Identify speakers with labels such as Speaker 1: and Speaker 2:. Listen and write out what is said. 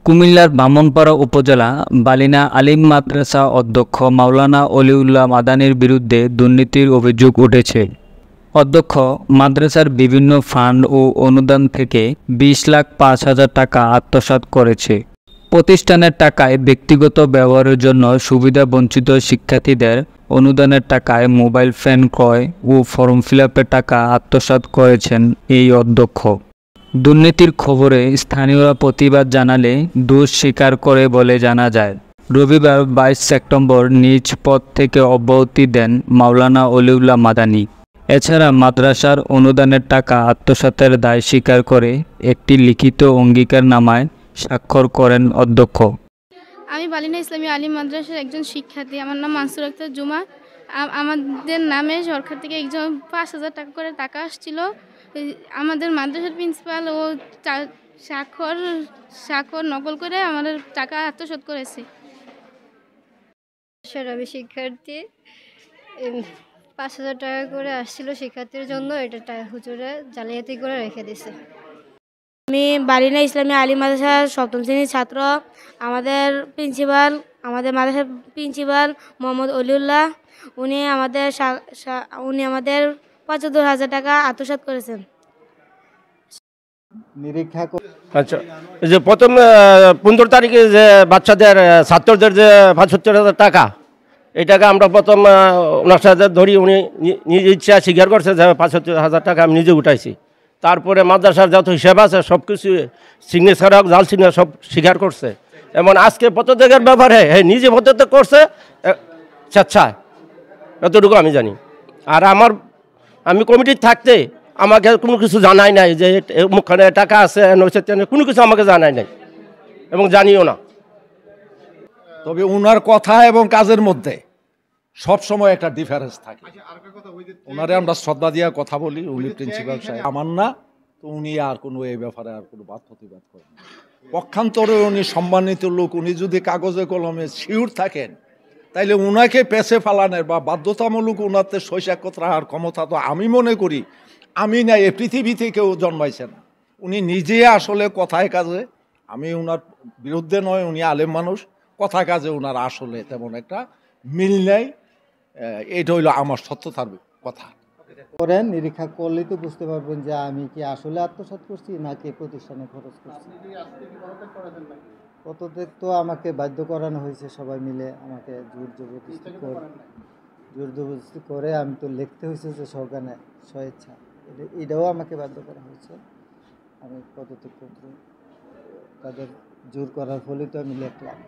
Speaker 1: কুমিল্লার ব্রাহ্মণপাড়া উপজেলা বালিনা আলিম মাদ্রাসা অধ্যক্ষ মাওলানা অলিউল্লাহ মাদানির বিরুদ্ধে দুর্নীতির অভিযোগ উঠেছে। অধ্যক্ষ মাদ্রাসার বিভিন্ন ফান্ড ও অনুদান থেকে 20,05,000 টাকা আত্মসাৎ করেছে। প্রতিষ্ঠানের টাকায় ব্যক্তিগত ব্যবহারের জন্য সুবিধাবঞ্চিত শিক্ষার্থীদের অনুদানের টাকায় মোবাইল ফোন ক্রয় ও ফর্ম ফিলআপের টাকা আত্মসাৎ করেছেন এই অধ্যক্ষ। দুর্নীতির খবরে স্থানীয়রা প্রতিবাদ জানালে দোষ স্বীকার করে বলে জানা যায়। রবিবার 22 সেপ্টেম্বর নিজ পদ থেকে অব্যাহতি দেন মাওলানা অলিউল্লাহ মাদানি। এছাড়া মাদ্রাসার অনুদানের টাকা আত্মসাতের দায় স্বীকার করে একটি লিখিত অঙ্গীকারনামায় স্বাক্ষর করেন অধ্যক্ষ।
Speaker 2: আমি বালিনা ইসলামী আলিম মাদ্রাসার একজন শিক্ষার্থী। আমার নাম মানসুর আক্তার জুমা। আমাদের নামে সরকার থেকে 5,000 টাকা করে টাকা আসছিল। আমাদের মাদ্রাসার প্রিন্সিপাল ও স্বাক্ষর নকল করে আমাদের টাকা আত্মসাৎ করেছে।
Speaker 3: আমি শিক্ষার্থী, 5,000 টাকা করে আসছিল শিক্ষার্থীর জন্য, এটা হুজুরে জালিয়াতি করে রেখে দিছে।
Speaker 4: আমি বালিনা ইসলামী আলিম মাদ্রাসার ৭ম শ্রেণীর ছাত্র। আমাদের মাদ্রাসার প্রিন্সিপাল মোহাম্মদ অলিউল্লাহ উনি আমাদের 75,000 টাকা আত্মসাৎ করেছেন।
Speaker 5: আচ্ছা, যে প্রথম 15 তারিখে যে বাচ্চাদের ছাত্রদের যে 75,000 টাকা, এই টাকা আমরা প্রথম ওনার সাথে ধরি, উনি নিজে ইচ্ছা স্বীকার করছে যে 75,000 টাকা আমি নিজে উঠাইছি। তারপরে মাদ্রাসার যত হিসাব আছে সব কিছু সিগনেচার হোক জাল সিগনেচার সব স্বীকার করছে। এমন আজকে পদত্যাগের ব্যাপারে নিজে পদত্যাগ করছে স্বেচ্ছায়, এতটুকু আমি জানি। আর আমি কমিটির থাকতে আমাকে কোনো কিছু জানাই নাই যে মুখখানে টাকা আছে, কোনো কিছু আমাকে জানাই নাই এবং জানিও না।
Speaker 6: তবে ওনার কথা এবং কাজের মধ্যে সব সময় একটা ডিফারেন্স থাকে। ওনারে আমরা শ্রদ্ধা দিয়ে কথা বলি, উনি প্রিন্সিপাল সাহেব আমার না, তো উনি আর কোনো এই ব্যাপারে আর কোনো বাদ প্রতিবাদ করেন। পক্ষান্তরে উনি সম্মানিত লোক, উনি যদি কাগজে কলমে শিওর থাকেন তাইলে উনাকে পেছে ফালানের বা বাধ্যতামূলক ওনাতে শৈশাকত রাখার ক্ষমতা তো আমি মনে করি আমি না, এ পৃথিবীতে কেউ জন্মাইছে না। উনি নিজে আসলে কথায় কাজে, আমি ওনার বিরুদ্ধে নয়, উনি আলেম মানুষ, কথা কাজে ওনার আসলে তেমন একটা মিল নেই। এটা হইল আমার সত্যতার কথা।
Speaker 7: করেন নিরীক্ষা করলেই তো বুঝতে পারবেন যে আমি কি আসলে আত্মসাৎ করছি নাকি প্রতিষ্ঠানে খরচ করছি। পদত্যাগ তো আমাকে বাধ্য করানো হয়েছে, সবাই মিলে আমাকে জোর জবরদস্তি করে আমি তো লিখতে হয়েছে যে সরকারে স্বেচ্ছা, এটাও আমাকে বাধ্য করা হয়েছে। আমি পদত্যাগ করতে তাদের জোর করার ফলে তো আমি লিখলাম।